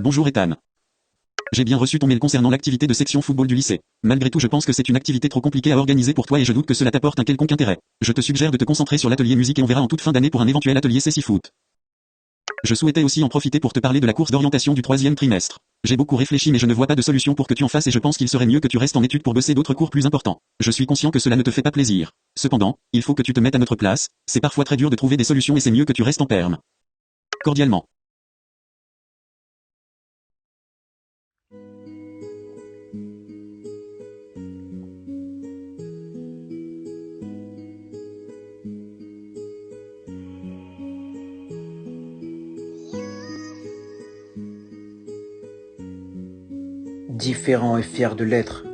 Bonjour Ethan. J'ai bien reçu ton mail concernant l'activité de section football du lycée. Malgré tout, je pense que c'est une activité trop compliquée à organiser pour toi et je doute que cela t'apporte un quelconque intérêt. Je te suggère de te concentrer sur l'atelier musique et on verra en toute fin d'année pour un éventuel atelier sessi foot. Je souhaitais aussi en profiter pour te parler de la course d'orientation du troisième trimestre. J'ai beaucoup réfléchi mais je ne vois pas de solution pour que tu en fasses et je pense qu'il serait mieux que tu restes en études pour bosser d'autres cours plus importants. Je suis conscient que cela ne te fait pas plaisir. Cependant, il faut que tu te mettes à notre place, c'est parfois très dur de trouver des solutions et c'est mieux que tu restes en perme. Cordialement. Différent et fier de l'être.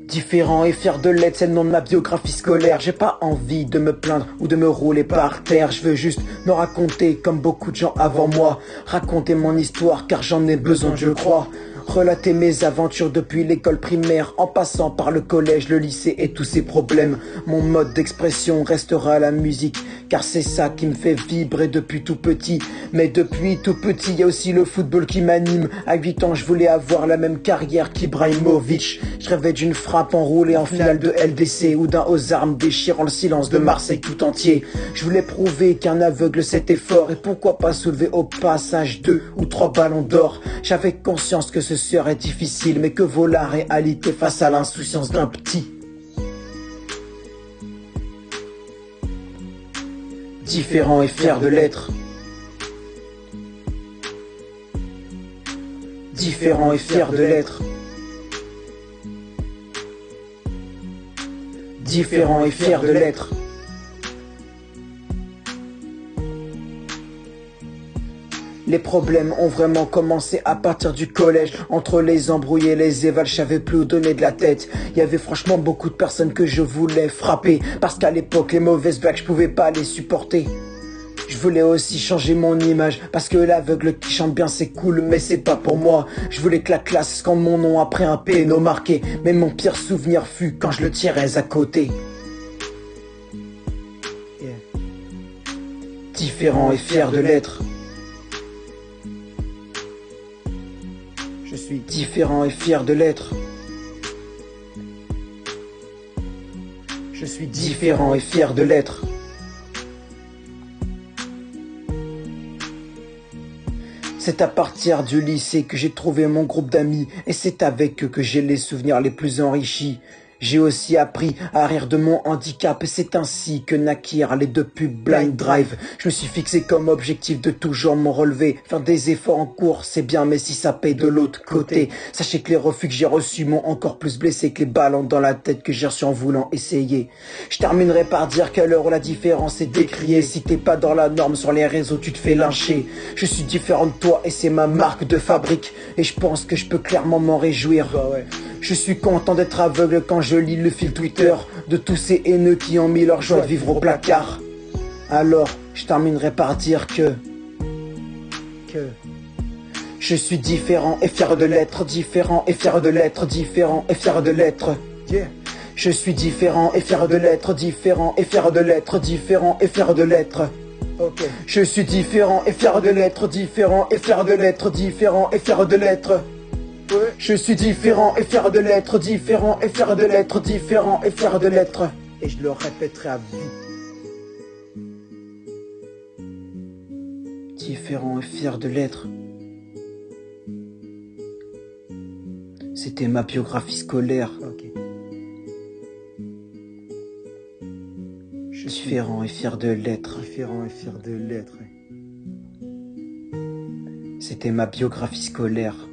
Différent et fier de l'être, c'est le nom de ma biographie scolaire. J'ai pas envie de me plaindre ou de me rouler par terre. Je veux juste me raconter comme beaucoup de gens avant moi. Raconter mon histoire car j'en ai besoin, je crois. Relater mes aventures depuis l'école primaire, en passant par le collège, le lycée et tous ses problèmes. Mon mode d'expression restera la musique, car c'est ça qui me fait vibrer depuis tout petit. Mais depuis tout petit, il y a aussi le football qui m'anime. À 8 ans, je voulais avoir la même carrière qu'Ibrahimovic. Je rêvais d'une frappe enroulée en finale de LDC ou d'un aux armes déchirant le silence de Marseille tout entier. Je voulais prouver qu'un aveugle c'était fort et pourquoi pas soulever au passage 2 ou 3 ballons d'or. J'avais conscience que ce serait difficile, mais que vaut la réalité face à l'insouciance d'un petit. Différent et fier de l'être. Différent et fier de l'être. Différent et fier de l'être. Les problèmes ont vraiment commencé à partir du collège. Entre les embrouilles et les évals, je savais plus où donner de la tête. Il y avait franchement beaucoup de personnes que je voulais frapper, parce qu'à l'époque les mauvaises blagues je pouvais pas les supporter. Je voulais aussi changer mon image, parce que l'aveugle qui chante bien c'est cool, mais c'est pas pour moi. Je voulais que la classe scande mon nom après un péno marqué, mais mon pire souvenir fut quand je le tirais à côté. Différent et fier de l'être. Je suis différent et fier de l'être. Je suis différent et fier de l'être. C'est à partir du lycée que j'ai trouvé mon groupe d'amis et c'est avec eux que j'ai les souvenirs les plus enrichis. J'ai aussi appris à rire de mon handicap et c'est ainsi que naquirent les deux pubs Blind Drive. Je me suis fixé comme objectif de toujours me relever. Faire des efforts en cours c'est bien mais si ça paye de l'autre côté. Sachez que les refus que j'ai reçus m'ont encore plus blessé que les ballons dans la tête que j'ai reçus en voulant essayer. Je terminerai par dire qu'à l'heure où la différence est décriée, si t'es pas dans la norme sur les réseaux tu te fais lyncher. Je suis différent de toi et c'est ma marque de fabrique et je pense que je peux clairement m'en réjouir. Je suis content d'être aveugle quand je lis le fil Twitter de tous ces haineux qui ont mis leur joie de vivre au placard. Alors, je terminerai par dire que je suis différent et fier de l'être, différent et fier de l'être, différent et fier de l'être. Je suis différent et fier de l'être, différent et fier de l'être, différent et fier de l'être. Je suis différent et fier de l'être, différent et fier de l'être, différent et fier de l'être. Je suis différent et fier de l'être, différent et fier de l'être, différent et fier de l'être. Et je le répéterai à vie. Différent et fier de l'être. C'était ma biographie scolaire. Je suis différent et fier de l'être. Différent et fier de l'être. C'était ma biographie scolaire.